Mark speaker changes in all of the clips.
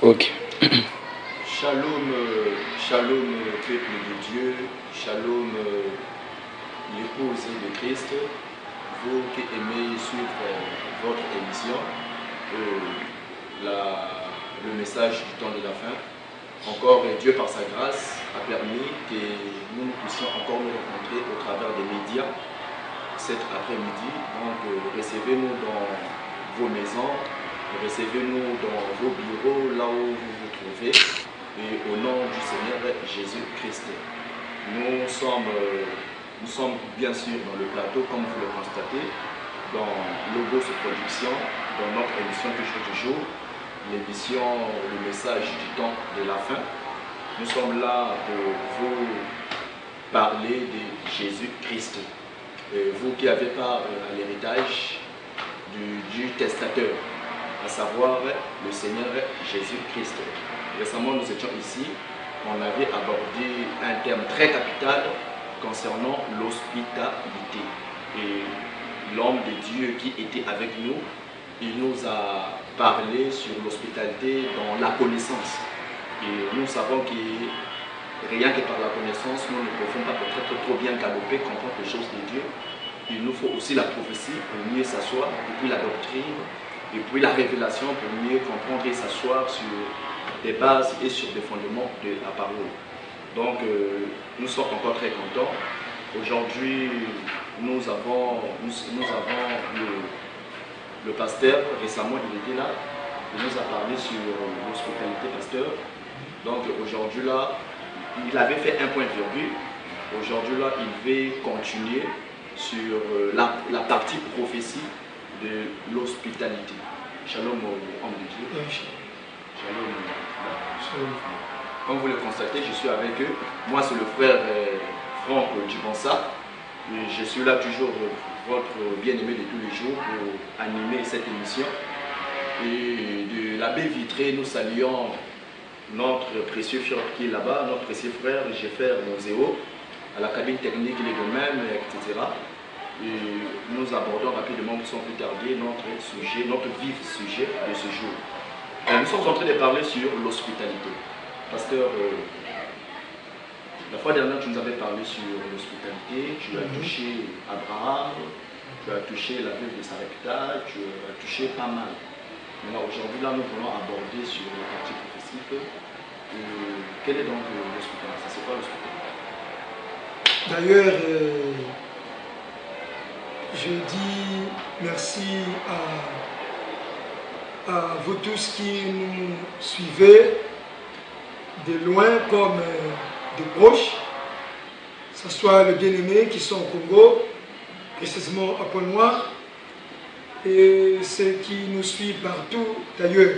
Speaker 1: Ok.
Speaker 2: Shalom, shalom peuple de Dieu, shalom l'épouse de Christ, vous qui aimez suivre votre émission, le message du temps de la fin. Encore Dieu par sa grâce a permis que nous puissions encore nous rencontrer au travers des médias cet après-midi. Donc recevez-nous dans vos maisons, recevez-nous dans vos bureaux, là où vous vous trouvez, et au nom du Seigneur Jésus-Christ. Nous sommes bien sûr dans le plateau, comme vous le constatez, dans Logos Production, dans notre émission toujours, l'émission, le message du temps de la fin. Nous sommes là pour vous parler de Jésus-Christ. Vous qui avez part à l'héritage du testateur, à savoir le Seigneur Jésus-Christ. Récemment, nous étions ici, on avait abordé un terme très capital concernant l'hospitalité. Et l'homme de Dieu qui était avec nous, il nous a parlé sur l'hospitalité dans la connaissance. Et nous savons que rien que par la connaissance, nous ne pouvons pas peut-être trop bien galoper, comprendre les choses de Dieu. Il nous faut aussi la prophétie pour mieux s'asseoir, et puis la doctrine, et puis la révélation pour mieux comprendre et s'asseoir sur des bases et sur des fondements de la parole. Donc, nous sommes encore très contents. Aujourd'hui, nous avons le pasteur, récemment il était là, il nous a parlé sur l'hospitalité pasteur. Donc aujourd'hui là, il avait fait un point de virgule. Aujourd'hui là, il va continuer sur la partie prophétie de l'hospitalité. Shalom aux hommes de Dieu. Shalom. Shalom. Comme vous le constatez, je suis avec eux. Moi, c'est le frère Franck Dubonsa. Je suis là toujours, votre bien-aimé de tous les jours, pour animer cette émission. Et de la baie vitrée, nous saluons notre précieux frère qui est là-bas, notre précieux frère Jeffer Moseo, à la cabine technique, il est de même, etc. Et nous abordons rapidement, sans plus tarder, notre vif sujet de ce jour. Nous sommes en train de parler sur l'hospitalité. Pasteur, la fois dernière, tu nous avais parlé sur l'hospitalité, tu as touché Abraham, tu as touché la veuve de Sarepta, tu as touché pas mal. Maintenant, aujourd'hui, là, nous voulons aborder sur la partie prophétique. Quel est donc l'hospitalité? C'est quoi l'hospitalité?
Speaker 3: D'ailleurs, je dis merci à vous tous qui nous suivez de loin comme de proches, que ce soit les bien-aimés qui sont au Congo, précisément à Pointe-Noire, et ceux qui nous suivent partout d'ailleurs.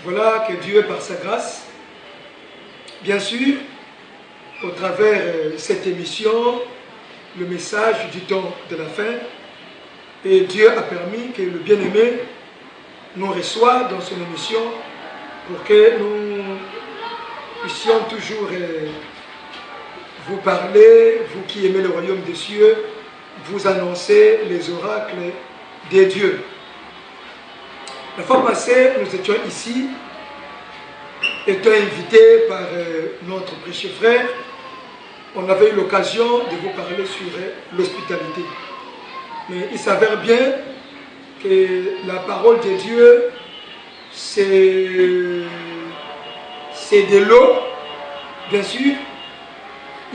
Speaker 3: Voilà que Dieu, par sa grâce, bien sûr, au travers de cette émission, le message du temps de la fin, et Dieu a permis que le bien-aimé nous reçoive dans son émission pour que nous puissions toujours vous parler, vous qui aimez le royaume des cieux, vous annoncer les oracles des dieux. La fois passée, nous étions ici, étant invités par notre précieux frère. On avait eu l'occasion de vous parler sur l'hospitalité. Mais il s'avère bien que la parole de Dieu, c'est de l'eau, bien sûr.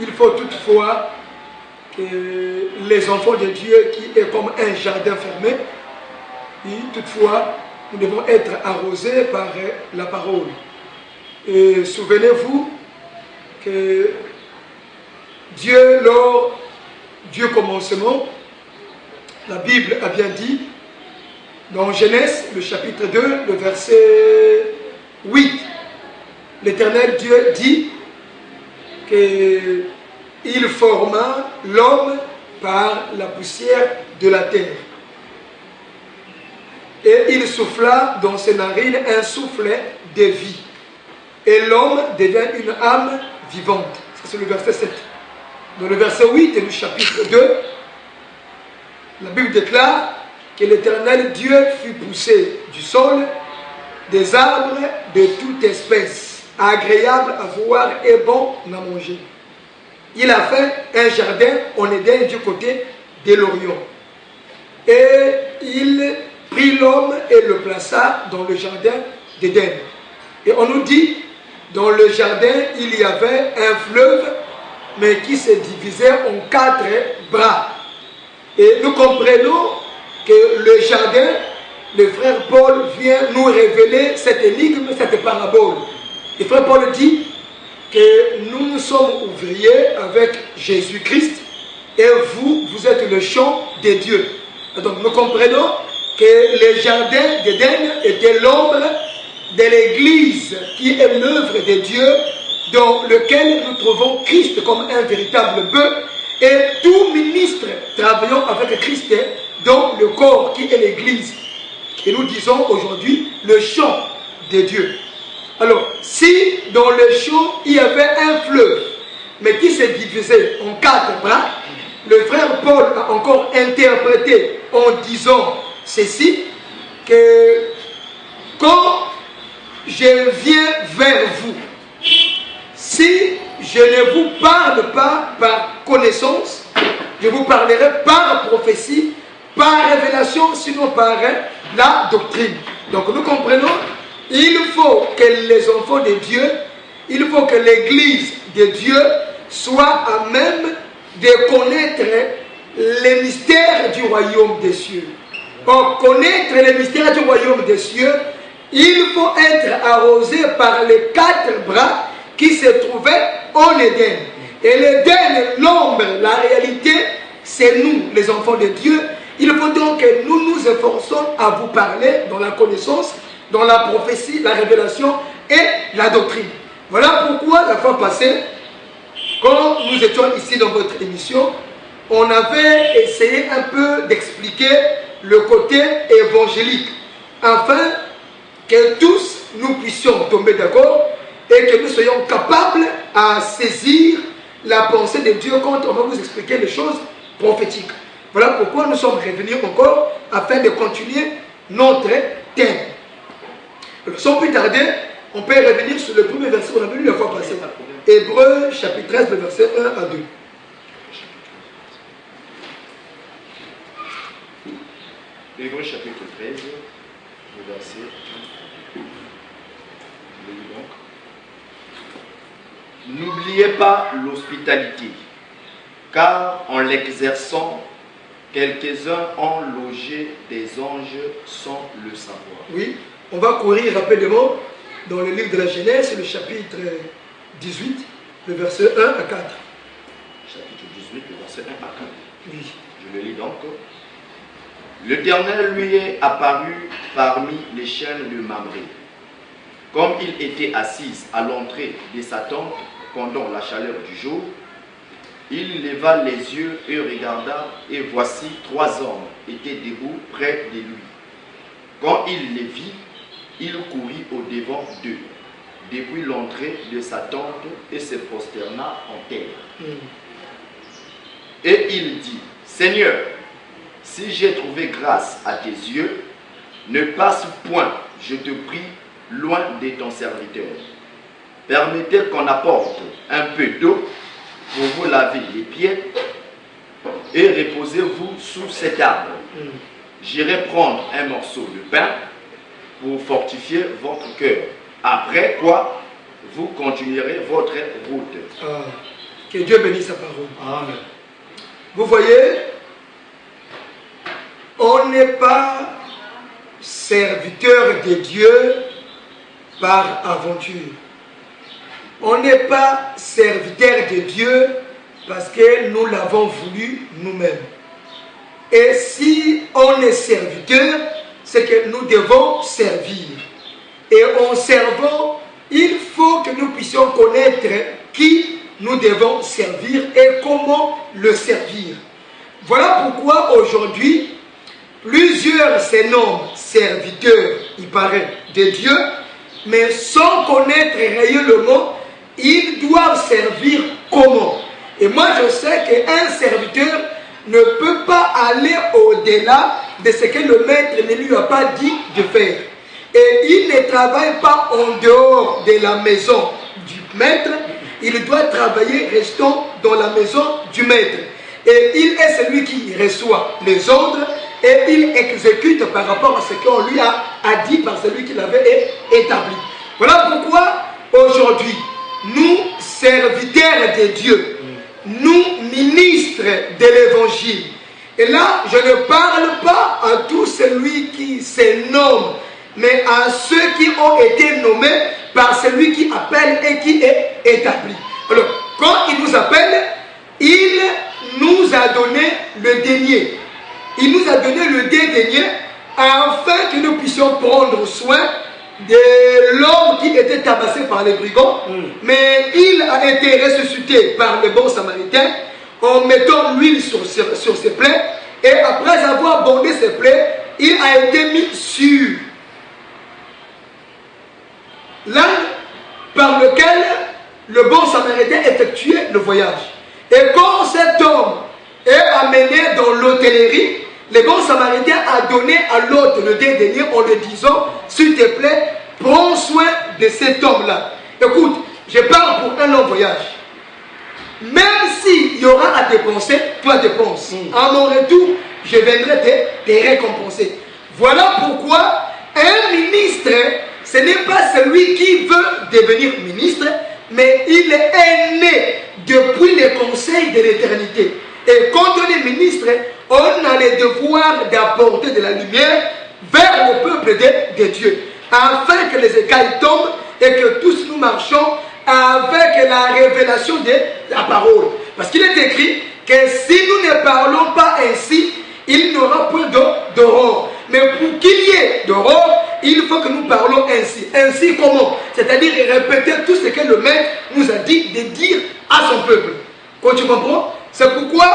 Speaker 3: Il faut toutefois que les enfants de Dieu, qui est comme un jardin fermé, et toutefois, nous devons être arrosés par la parole. Et souvenez-vous que Dieu, lors du commencement, la Bible a bien dit, dans Genèse, le chapitre 2, le verset 8, l'Éternel Dieu dit qu'il forma l'homme par la poussière de la terre. Et il souffla dans ses narines un soufflet de vie. Et l'homme devient une âme vivante. Ça, c'est le verset 7. Dans le verset 8 du chapitre 2, la Bible déclare que l'Éternel Dieu fut poussé du sol des arbres de toute espèce, agréables à voir et bons à manger. Il a fait un jardin en Éden du côté de l'Orient. Et il prit l'homme et le plaça dans le jardin d'Éden. Et on nous dit, dans le jardin, il y avait un fleuve, mais qui se divisait en 4 bras. Et nous comprenons que le jardin, le frère Paul vient nous révéler cette énigme, cette parabole. Le frère Paul dit que nous sommes ouvriers avec Jésus-Christ et vous, vous êtes le champ de Dieu. Et donc nous comprenons que le jardin d'Éden était l'ombre de l'Église qui est l'œuvre de Dieu dans lequel nous trouvons Christ comme un véritable bœuf et tout ministre travaillant avec Christ dans le corps qui est l'Église. Et nous disons aujourd'hui le champ de Dieu. Alors, si dans le champ il y avait un fleuve, mais qui s'est divisé en 4 bras, le frère Paul a encore interprété en disant ceci, que quand je viens vers vous, si je ne vous parle pas par connaissance, je vous parlerai par prophétie, par révélation, sinon par la doctrine. Donc nous comprenons, il faut que les enfants de Dieu, il faut que l'Église de Dieu soit à même de connaître les mystères du royaume des cieux. Pour connaître les mystères du royaume des cieux, il faut être arrosé par les 4 bras qui se trouvaient en Éden. Et l'Éden, l'ombre, la réalité, c'est nous, les enfants de Dieu. Il faut donc que nous nous efforçons à vous parler dans la connaissance, dans la prophétie, la révélation et la doctrine. Voilà pourquoi la fois passée, quand nous étions ici dans votre émission, on avait essayé un peu d'expliquer le côté évangélique, afin que tous nous puissions tomber d'accord et que nous soyons capables à saisir la pensée de Dieu quand on va vous expliquer les choses prophétiques. Voilà pourquoi nous sommes revenus encore afin de continuer notre thème. Alors, sans plus tarder, on peut revenir sur le premier verset qu'on a lu la fois passée. Hébreux chapitre 13, le verset 1 à 2.
Speaker 2: Hébreux chapitre 13, le verset 1. N'oubliez pas l'hospitalité, car en l'exerçant, quelques-uns ont logé des anges sans le savoir.
Speaker 3: Oui, on va courir rapidement dans le livre de la Genèse, le chapitre 18, le verset 1 à 4.
Speaker 2: Chapitre 18, le verset 1 à 4.
Speaker 3: Oui.
Speaker 2: Je le lis donc. L'Éternel lui est apparu parmi les chaînes de Mamré. Comme il était assis à l'entrée de sa tente pendant la chaleur du jour, il leva les yeux et regarda, et voici 3 hommes étaient debout près de lui. Quand il les vit, il courut au-devant d'eux, depuis l'entrée de sa tente, et se prosterna en terre. Et il dit, Seigneur, si j'ai trouvé grâce à tes yeux, ne passe point, je te prie, loin de ton serviteur. Permettez qu'on apporte un peu d'eau pour vous laver les pieds et reposez-vous sous cet arbre. J'irai prendre un morceau de pain pour fortifier votre cœur. Après quoi, vous continuerez votre route.
Speaker 3: Que Dieu bénisse sa parole.
Speaker 2: Amen.
Speaker 3: Vous voyez, on n'est pas serviteur de Dieu par aventure. On n'est pas serviteur de Dieu parce que nous l'avons voulu nous-mêmes. Et si on est serviteur, c'est que nous devons servir. Et en servant, il faut que nous puissions connaître qui nous devons servir et comment le servir. Voilà pourquoi aujourd'hui, plusieurs se nomment serviteurs, il paraît, de Dieu, mais sans connaître réellement, ils doivent servir comment. Et moi je sais qu'un serviteur ne peut pas aller au-delà de ce que le maître ne lui a pas dit de faire. et il ne travaille pas en dehors de la maison du maître, il doit travailler restant dans la maison du maître. Et il est celui qui reçoit les ordres et il exécute par rapport à ce qu'on lui a dit par celui qui l'avait établi. Voilà pourquoi aujourd'hui, nous, serviteurs de Dieu, nous, ministres de l'évangile, et là, je ne parle pas à tout celui qui se nomme, mais à ceux qui ont été nommés par celui qui appelle et qui est établi. Alors, quand il nous appelle, il nous a donné le denier. Il nous a donné le denier afin que nous puissions prendre soin de l'homme qui était tabassé par les brigands. Mais il a été ressuscité par le bon samaritain en mettant l'huile sur ses plaies. Et après avoir bandé ses plaies, il a été mis sur l'âne par lequel le bon samaritain effectuait le voyage. Et quand cet homme est amené dans l'hôtellerie, le bon samaritain a donné à l'hôte le denier en lui disant, s'il te plaît, prends soin de cet homme-là. Écoute, je pars pour un long voyage. Même s'il y aura à dépenser, toi dépense. À mon retour, je viendrai te récompenser. Voilà pourquoi un ministre, ce n'est pas celui qui veut devenir ministre, mais il est né depuis le conseil de l'éternité. Et quand on est ministre, on a le devoir d'apporter de la lumière vers le peuple de Dieu, afin que les écailles tombent et que tous nous marchons avec la révélation de la parole. Parce qu'il est écrit que si nous ne parlons pas ainsi, il n'y aura point d'aurore. Mais pour qu'il y ait d'aurore, il faut que nous parlons ainsi. Ainsi comment? C'est-à-dire répéter tout ce que le maître nous a dit de dire à son peuple. Quand tu comprends? C'est pourquoi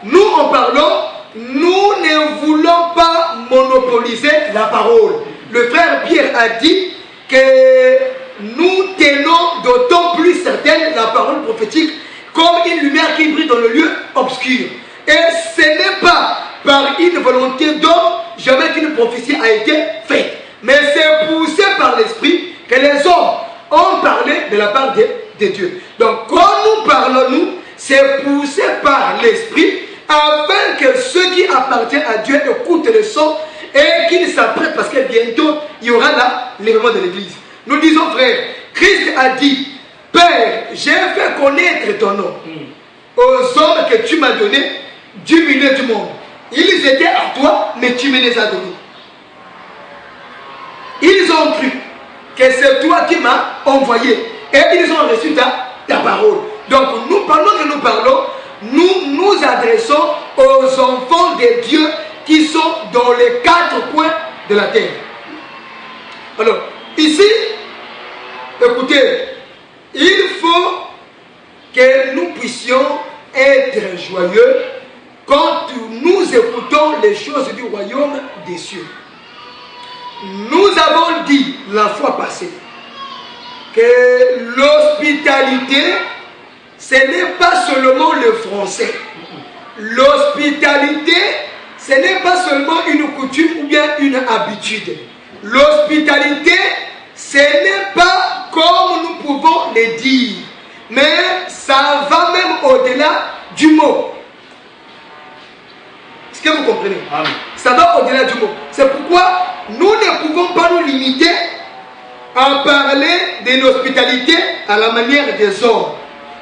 Speaker 3: nous en parlons, nous ne voulons pas monopoliser la parole. Le frère Pierre a dit que nous tenons d'autant plus certaine la parole prophétique comme une lumière qui brille dans le lieu obscur. Et ce n'est pas par une volonté d'homme jamais qu'une prophétie a été faite. Mais c'est poussé par l'esprit que les hommes ont parlé de la part de Dieu. Donc quand nous parlons, nous, c'est poussé par l'esprit afin que ceux qui appartiennent à Dieu écoutent le son et qu'ils s'apprêtent parce que bientôt il y aura l'événement de l'église. Nous disons, frère, Christ a dit, Père, j'ai fait connaître ton nom aux hommes que tu m'as donnés du milieu du monde. Ils étaient à toi, mais tu me les as donnés. Ils ont cru que c'est toi qui m'as envoyé et ils ont reçu ta parole. Donc nous, pendant que nous parlons, nous nous adressons aux enfants de Dieu qui sont dans les 4 coins de la terre. Alors, ici, écoutez, il faut que nous puissions être joyeux quand nous écoutons les choses du royaume des cieux. Nous avons dit la fois passée que l'hospitalité, ce n'est pas seulement le français. L'hospitalité, ce n'est pas seulement une coutume ou bien une habitude. L'hospitalité, ce n'est pas comme nous pouvons le dire, mais ça va même au-delà du mot. Est-ce que vous comprenez? Amen. Ça va au-delà du mot. C'est pourquoi nous ne pouvons pas nous limiter à parler de l'hospitalité à la manière des hommes.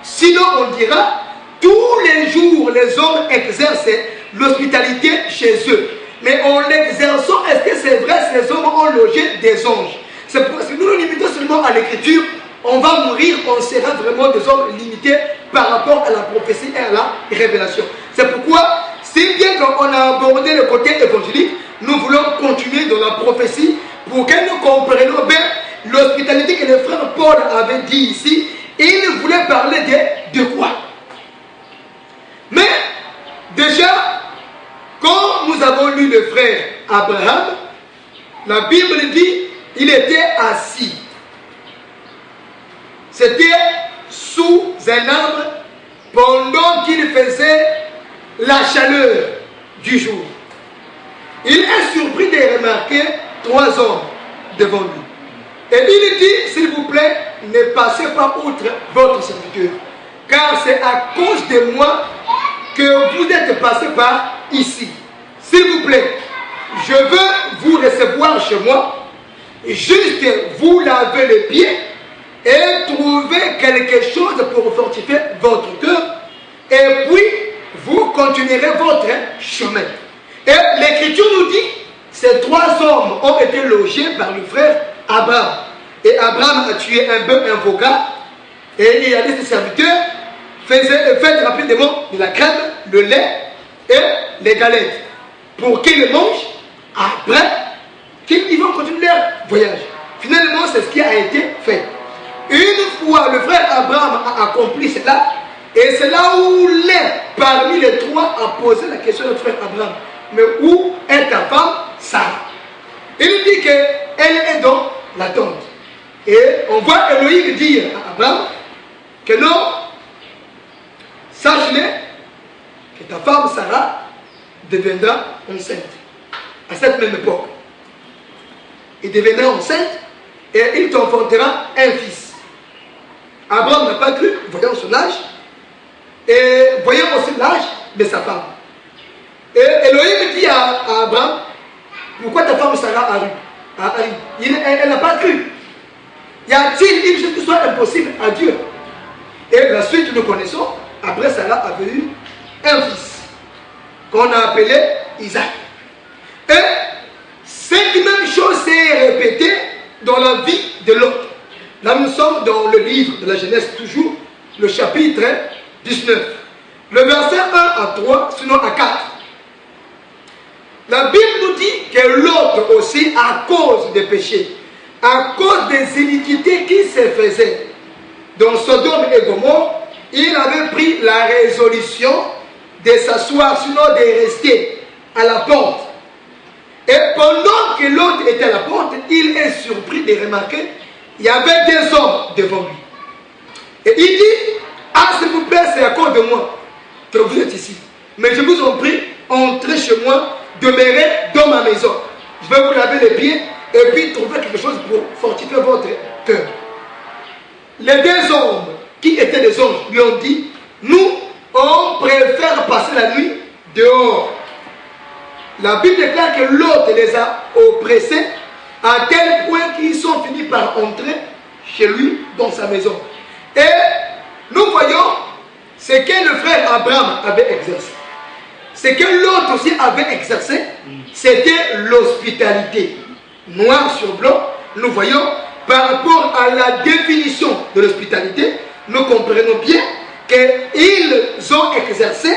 Speaker 3: Sinon, on dira, tous les jours, les hommes exercent l'hospitalité chez eux. Mais en l'exerçant, est-ce que c'est vrai, ces hommes ont logé des anges? C'est pour si nous nous limitons seulement à l'écriture, on va mourir, on sera vraiment des hommes limités par rapport à la prophétie et à la révélation. C'est pourquoi, si bien qu'on a abordé le côté évangélique, nous voulons continuer dans la prophétie pour que nous comprenions bien l'hospitalité que le frère Paul avait dit ici. Il voulait parler de quoi? Mais déjà, quand nous avons lu le frère Abraham, la Bible dit il était assis. C'était sous un arbre pendant qu'il faisait la chaleur du jour. Il est surpris de remarquer 3 hommes devant lui. Et il dit, s'il vous plaît, ne passez pas outre votre serviteur, car c'est à cause de moi que vous êtes passé par ici. S'il vous plaît, je veux vous recevoir chez moi, juste vous laver les pieds et trouver quelque chose pour fortifier votre cœur, et puis vous continuerez votre chemin. Et l'Écriture nous dit, ces 3 hommes ont été logés par le frère Abraham. Et Abraham a tué un bœuf, un veau-gras, et il a dit à ses serviteurs, faites rapidement de la crème, le lait et les galettes, pour qu'ils mangent, après qu'ils vont continuer leur voyage. Finalement, c'est ce qui a été fait. Une fois le frère Abraham a accompli cela, et c'est là où l'un parmi les 3 a posé la question au frère Abraham, mais où est ta femme Sarah? Il dit qu'elle est dans la tente. Et on voit Elohim dire à Abraham que non, sache-le que ta femme Sarah deviendra enceinte à cette même époque. Il deviendra enceinte et il t'enfantera un fils. Abraham n'a pas cru, voyant son âge, et voyant aussi l'âge de sa femme. Et Elohim dit à Abraham, pourquoi ta femme Sarah a ri? Elle n'a pas cru. Y a-t-il une chose qui soit impossible à Dieu? Et la suite, nous connaissons, après Sarah avait eu un fils, qu'on a appelé Isaac. Et cette même chose s'est répétée dans la vie de l'autre. Là, nous sommes dans le livre de la Genèse, toujours, le chapitre 19. Le verset 1 à 3, sinon à 4. La Bible nous dit que l'autre aussi, à cause des péchés, à cause des iniquités qui se faisaient dans Sodome et Gomorrhe, il avait pris la résolution de s'asseoir, sinon de rester à la porte. Et pendant que l'autre était à la porte, il est surpris de remarquer qu'il y avait 2 hommes devant lui. Et il dit, ah s'il vous plaît, c'est à cause de moi que vous êtes ici. Mais je vous en prie, entrez chez moi, demeurez dans ma maison. Je vais vous laver les pieds et puis trouver quelque chose pour fortifier votre cœur. Les 2 hommes qui étaient des anges lui ont dit, nous, on préfère passer la nuit dehors. La Bible déclare que l'autre les a oppressés à tel point qu'ils sont finis par entrer chez lui dans sa maison. Et nous voyons ce que le frère Abraham avait exercé. Ce que l'autre aussi avait exercé, c'était l'hospitalité. Noir sur blanc, nous voyons par rapport à la définition de l'hospitalité, nous comprenons bien qu'ils ont exercé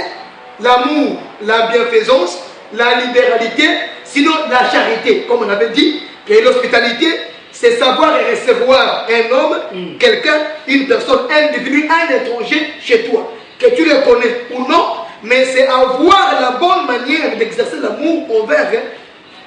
Speaker 3: l'amour, la bienfaisance, la libéralité, sinon la charité. Comme on avait dit, que l'hospitalité, c'est savoir et recevoir un homme, quelqu'un, une personne, un individu, un étranger chez toi. Que tu le connais ou non, mais c'est avoir la bonne manière d'exercer l'amour envers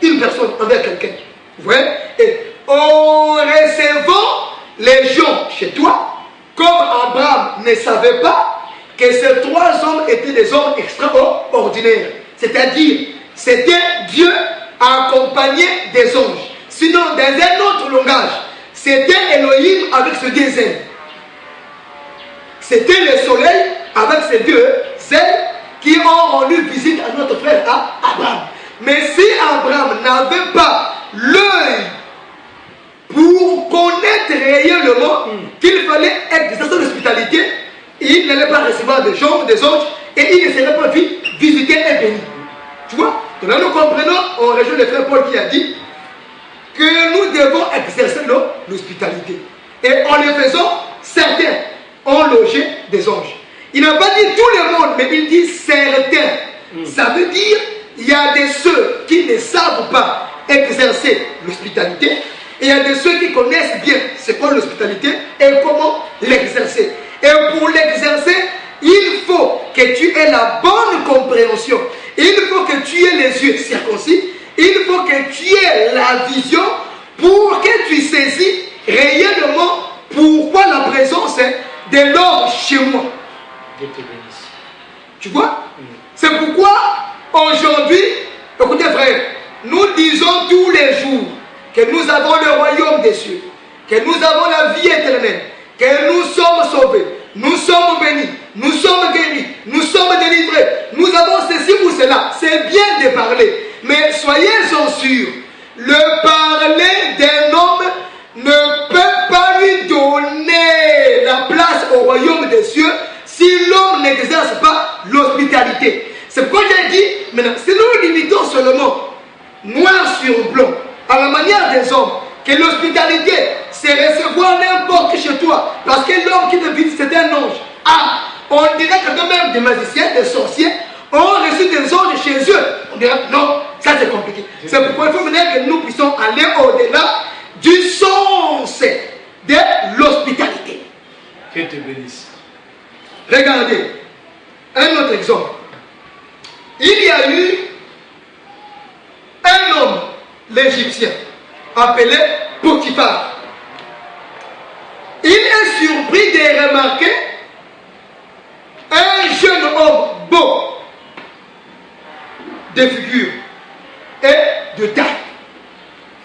Speaker 3: une personne, envers quelqu'un. Vous voyez? Et en recevant les gens chez toi, comme Abraham ne savait pas que ces 3 hommes étaient des hommes extraordinaires. C'est-à-dire, c'était Dieu accompagné des anges. Sinon, dans un autre langage, c'était Elohim avec ses 2 ailes. C'était le soleil avec ses 2 ailes qui ont rendu visite à notre frère Abraham. Mais si Abraham n'avait pas l'œil pour connaître réellement qu'il fallait exercer l'hospitalité, il n'allait pas recevoir des gens, des anges, et il ne serait pas visité et béni. Tu vois? Donc là, nous comprenons, on rejoint le frère Paul qui a dit que nous devons exercer l'hospitalité. Et en le faisant, certains ont logé des anges. Il n'a pas dit tout le monde, mais il dit certains. Ça veut dire il y a de ceux qui ne savent pas exercer l'hospitalité, et il y a de ceux qui connaissent bien c'est quoi l'hospitalité et comment l'exercer. Et pour l'exercer, il faut que tu aies la bonne compréhension. Il faut que tu aies les yeux circoncis. Il faut que tu aies la vision pour que tu saisis réellement pourquoi la présence de l'homme chez moi.
Speaker 1: Dieu te bénisse.
Speaker 3: Tu vois? C'est pourquoi aujourd'hui, écoutez frère, nous disons tous les jours que nous avons le royaume des cieux, que nous avons la vie éternelle, que nous sommes sauvés, nous sommes bénis, nous sommes guéris, nous sommes délivrés, nous avons ceci ou cela. C'est bien de parler, mais soyez-en sûrs, le parler d'un homme ne peut pas lui donner la place au royaume des cieux si l'homme n'exerce pas l'hospitalité. C'est pourquoi j'ai dit, maintenant, si nous limitons seulement noir sur blanc, à la manière des hommes, que l'hospitalité, c'est recevoir n'importe qui chez toi, parce que l'homme qui te visite, c'est un ange. Ah, on dirait que même des magiciens, des sorciers, ont reçu des anges chez eux. On dirait, non, ça c'est compliqué. C'est pourquoi il faut maintenant que nous puissions aller au-delà du sens de l'hospitalité.
Speaker 1: Que te bénisse.
Speaker 3: Regardez, un autre exemple. Il y a eu un homme, l'Égyptien, appelé Potiphar. Il est surpris de remarquer un jeune homme beau, de figure et de taille,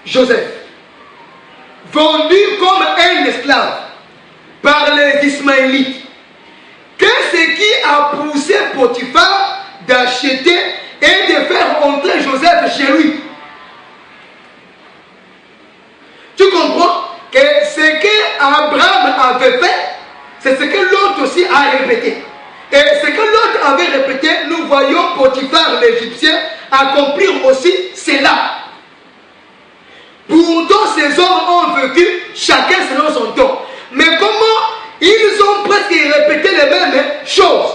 Speaker 3: Joseph, vendu comme un esclave par les Ismaélites. Qu'est-ce qui a poussé Potiphar d'acheter et de faire entrer Joseph chez lui? Tu comprends que ce que Abraham avait fait, c'est ce que l'autre aussi a répété. Et ce que l'autre avait répété, nous voyons Potiphar l'Égyptien accomplir aussi cela. Pourtant, ces hommes ont vécu chacun selon son temps. Mais comment ils ont presque répété les mêmes choses?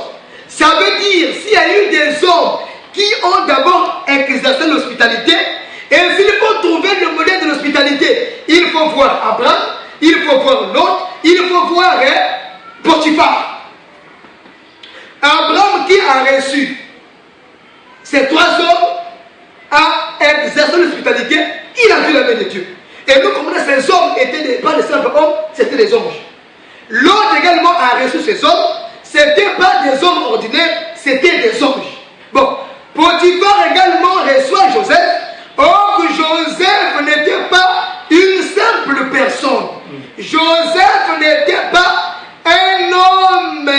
Speaker 3: Ça veut dire, s'il y a eu des hommes qui ont d'abord exercé l'hospitalité, et s'il faut trouver le modèle de l'hospitalité, il faut voir Abraham, il faut voir l'autre, il faut voir Potiphar. Abraham qui a reçu ces trois hommes a exercé l'hospitalité, il a vu la main de Dieu. Et nous, comme ces hommes étaient pas des simples hommes, c'était des anges. L'autre également a reçu ces hommes, ce n'étaient pas des hommes ordinaires, c'était des anges. Bon, Potiphar également reçoit Joseph. Or, Joseph n'était pas une simple personne. Joseph n'était pas un homme,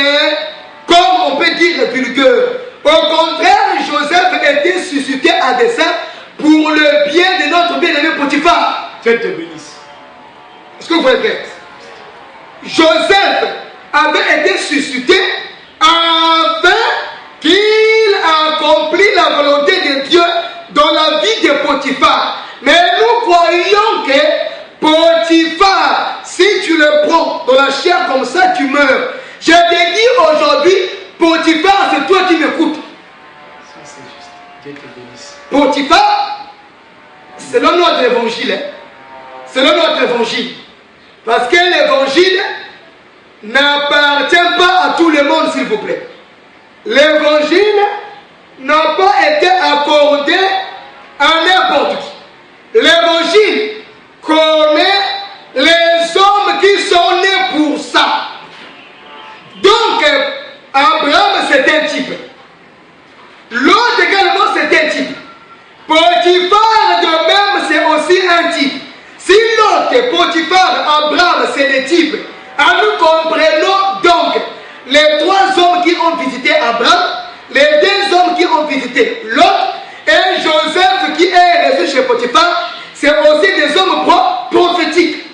Speaker 3: comme on peut dire, vulgaire. Au contraire, Joseph était suscité à dessein pour le bien de notre bien-aimé Potiphar.
Speaker 1: Que te bénisse.
Speaker 3: Est-ce que vous voyez bien? Joseph avait été suscité afin qu'il accomplisse la volonté de Dieu dans la vie de Potiphar. Mais nous croyons que Potiphar, si tu le prends dans la chair comme ça, tu meurs. Je te dis aujourd'hui, Potiphar, c'est toi qui m'écoutes.
Speaker 1: Ça c'est juste. Dieu te bénisse.
Speaker 3: Potiphar, selon notre évangile, selon notre évangile, parce que l'évangile n'appartient pas à tout le monde, s'il vous plaît. L'évangile n'a pas été accordé à n'importe qui. L'évangile connaît les hommes qui sont nés pour ça. Donc, Abraham, c'est un type. L'autre également, c'est un type. Potiphar, de même, c'est aussi un type. Si l'autre, Potiphar, Abraham, c'est des types, nous comprenons donc les trois hommes qui ont visité Abraham, les deux hommes qui ont visité Lot, et Joseph qui est resté chez Potiphar, c'est aussi des hommes prophétiques.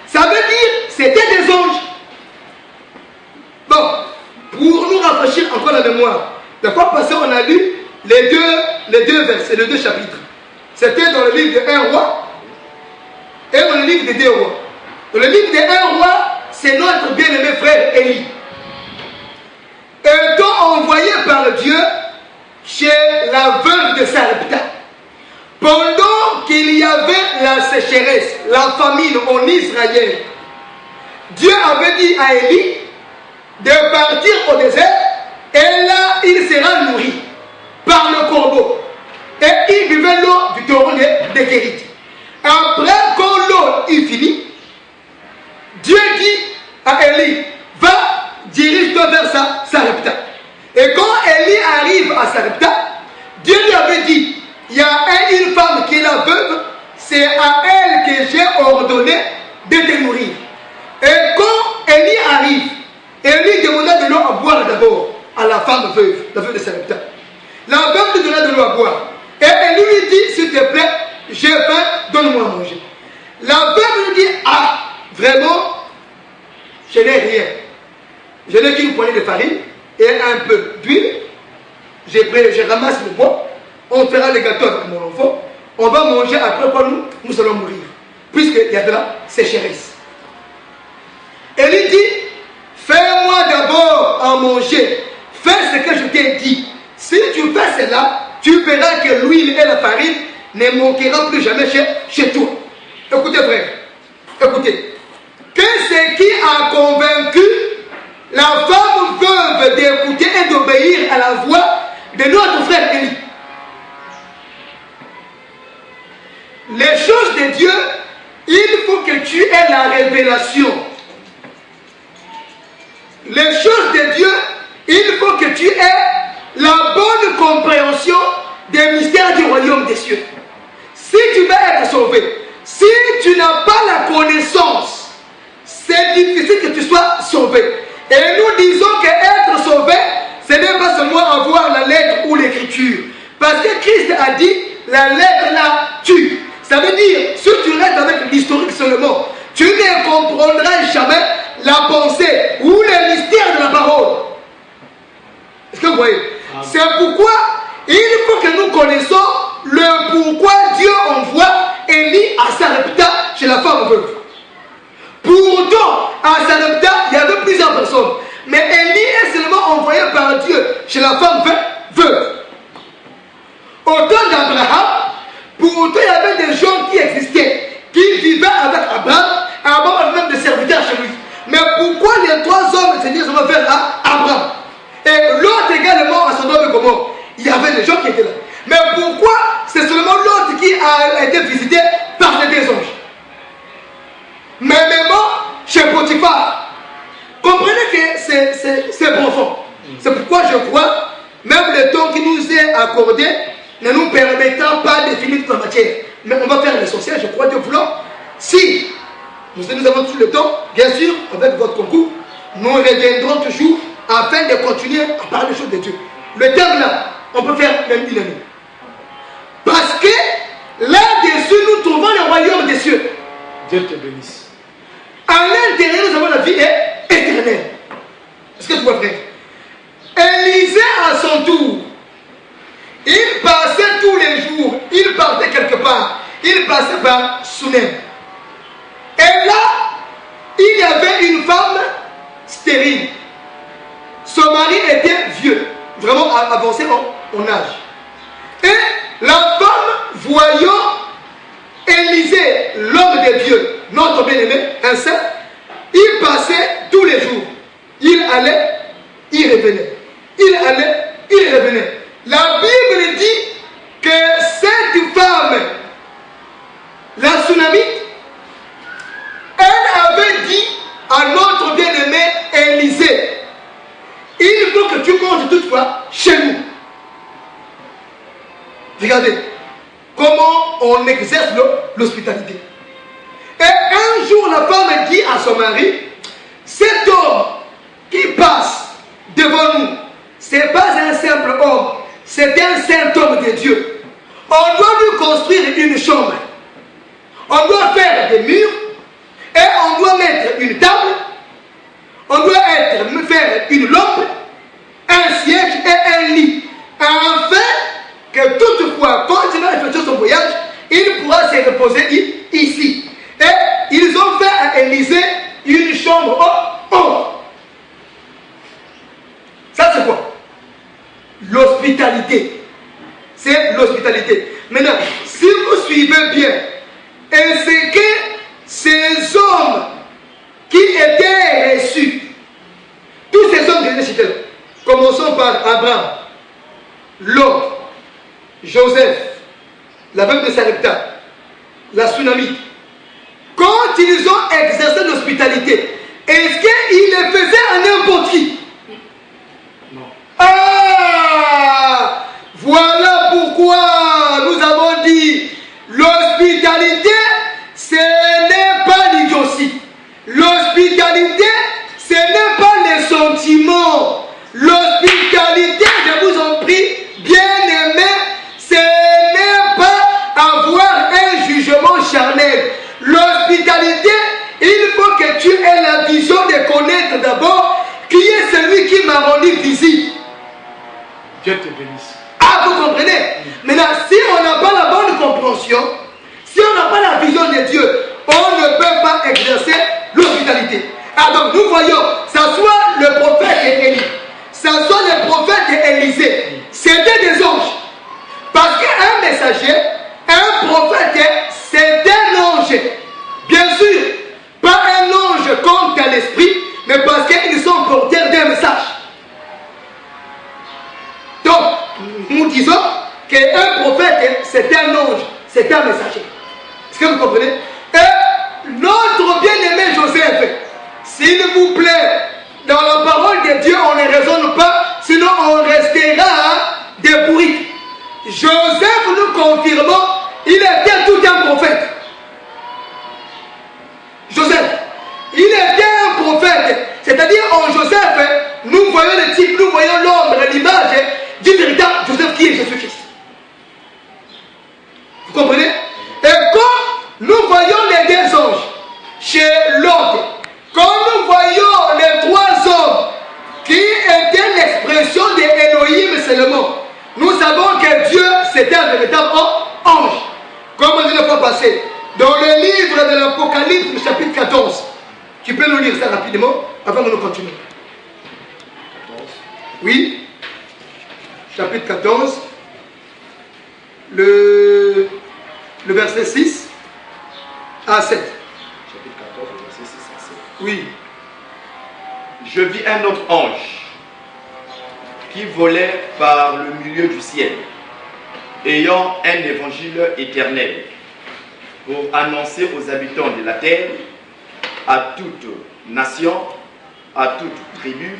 Speaker 3: Ça veut dire, c'était des anges. Bon, pour nous rafraîchir encore la mémoire, la fois passée, on a lu les deux versets, les deux chapitres. C'était dans le livre de 1 roi et dans le livre de 2 rois. Dans le livre de 1 roi, c'est notre bien-aimé frère Élie. Étant envoyé par Dieu chez la veuve de Sarepta, pendant qu'il y avait la sécheresse, la famine en Israël, Dieu avait dit à Élie de partir au désert et là il sera nourri par le corbeau. Et il buvait l'eau du torrent de Guérite. Après, quand l'eau est finie, Dieu dit à Élie, va, dirige-toi vers Sarepta. Et quand Élie arrive à Sarepta, Dieu lui avait dit, il y a une femme qui est la veuve, Élie demanda de l'eau à boire d'abord à la femme veuve, la veuve de Sarepta. La veuve lui donna de l'eau à boire. Et Élie lui dit, s'il te plaît, j'ai faim, donne-moi à manger. La veuve lui dit, ah, vraiment, je n'ai rien. Je n'ai qu'une poignée de farine et un peu d'huile. Je ramasse le bois. On fera le gâteau avec mon enfant. On va manger après quoi nous allons mourir. Puisqu'il y a de la sécheresse. Élie dit, fais-moi d'abord à manger. Fais ce que je t'ai dit. Si tu fais cela, tu verras que l'huile et la farine ne manqueront plus jamais chez toi. Écoutez frère, écoutez. Qu'est-ce qui a convaincu la femme veuve d'écouter et d'obéir à la voix de notre frère Élie? Les choses de Dieu, il faut que tu aies la révélation. Les choses de Dieu, il faut que tu aies la bonne compréhension des mystères du royaume des cieux. Si tu veux être sauvé, si tu n'as pas la connaissance, c'est difficile que tu sois sauvé. Et nous disons que être sauvé, ce n'est pas seulement avoir la lettre ou l'écriture. Parce que Christ a dit, la lettre là tue. Ça veut dire, si tu restes avec l'historique seulement, tu ne comprendras jamais la pensée ou les mystères de la parole. Est-ce que vous voyez? C'est pourquoi il faut que nous connaissons le pourquoi Dieu envoie Élie à Sarepta chez la femme veuve. Pourtant, à Sarepta, il y avait plusieurs personnes. Mais Élie est seulement envoyé par Dieu chez la femme veuve. Au temps d'Abraham, pourtant il y avait des gens qui existaient, qui vivaient avec Abraham. Abraham avait même des serviteurs chez lui. Mais pourquoi les trois hommes se disent qu'on va faire à Abraham? Et l'autre également à Sodome et Gomorrhe. Il y avait des gens qui étaient là. Mais pourquoi c'est seulement l'autre qui a été visité par les deux anges? Mais même chez Potiphar. Comprenez que c'est profond. C'est pourquoi je crois, même le temps qui nous est accordé ne nous permettant pas de définir toute la matière. Mais on va faire l'essentiel, je crois, de vouloir. Si nous avons tout le temps, bien sûr, avec votre concours, nous reviendrons toujours afin de continuer à parler des choses de Dieu. Le terme là, on peut faire même une année. Parce que là-dessus, nous trouvons le royaume des cieux.
Speaker 1: Dieu te bénisse.
Speaker 3: À l'intérieur, nous avons la vie éternelle. Est-ce que tu vois, frère? Élisée, à son tour, il passait tous les jours, il partait quelque part, il passait par Sunem. Et là, il y avait une femme stérile. Son mari était vieux, vraiment avancé en âge. Et la femme, voyant Élisée, l'homme de Dieu, notre bien-aimé, un saint, il passait tous les jours. Il allait, il revenait. Il allait, il revenait. La Bible dit que cette femme, la Sunamite, elle avait dit à notre bien-aimé Élisée, il faut que tu montes toutefois chez nous. Regardez comment on exerce l'hospitalité. Et un jour, la femme dit à son mari, cet homme qui passe devant nous, ce n'est pas un simple homme, c'est un saint homme de Dieu. On doit lui construire une chambre. On doit faire des murs et on doit mettre une table. On doit faire une lampe, un siège et un lit. Afin que toutefois, quand il va effectuer son voyage, il pourra se reposer ici. Et ils ont fait à Élisée une chambre haute. Ça c'est quoi? L'hospitalité. C'est l'hospitalité. Maintenant, si vous suivez bien, est-ce que ces hommes qui étaient reçus, tous ces hommes qui étaient cités, commençons par Abraham, Lot, Joseph, la veuve de Sarepta, la Sunamite, quand ils ont exercé l'hospitalité, est-ce qu'ils le faisaient à n'importe qui?
Speaker 1: Non.
Speaker 3: Ah! Voilà pourquoi nous avons dit l'hospitalité, ce n'est pas l'idiotie. L'hospitalité, ce n'est pas les un jugement charnel. L'hospitalité, il faut que tu aies la vision de connaître d'abord qui est celui qui m'a rendu visite.
Speaker 1: Dieu te bénisse.
Speaker 3: Ah, vous comprenez? Maintenant, si on n'a pas la bonne compréhension, si on n'a pas la vision de Dieu, on ne peut pas exercer l'hospitalité. Ah, donc nous voyons, ça soit le prophète Élie, ça soit le prophète Élisée, c'était des anges. Parce qu'un messager, un prophète, c'est un ange. Bien sûr, pas un ange comme à l'esprit, mais parce qu'ils sont porteurs d'un message. Donc, nous disons qu'un prophète, c'est un ange, c'est un messager. Est-ce que vous comprenez? Et notre bien-aimé Joseph, s'il vous plaît, dans la parole de Dieu, on ne raisonne pas, sinon on restera des bourriques. Joseph, nous confirmons, il était tout un prophète. Joseph, il était un prophète. C'est-à-dire en Joseph, nous voyons le type, nous voyons l'ombre, l'image du véritable Joseph qui est Jésus-Christ. Vous comprenez? Et quand nous voyons les deux anges chez Lot, quand nous voyons les trois hommes qui étaient l'expression d'Élohim seulement, nous savons que Dieu c'était un véritable ange. Comme on dit la fois passée, dans le livre de l'Apocalypse, chapitre 14, tu peux nous lire ça rapidement avant que nous continuions. Oui, chapitre 14, le verset 6 à 7.
Speaker 2: Chapitre 14, verset 6 à 7.
Speaker 3: Oui.
Speaker 4: Je vis un autre ange qui volait par le milieu du ciel, ayant un évangile éternel pour annoncer aux habitants de la terre, à toute nation, à toute tribu,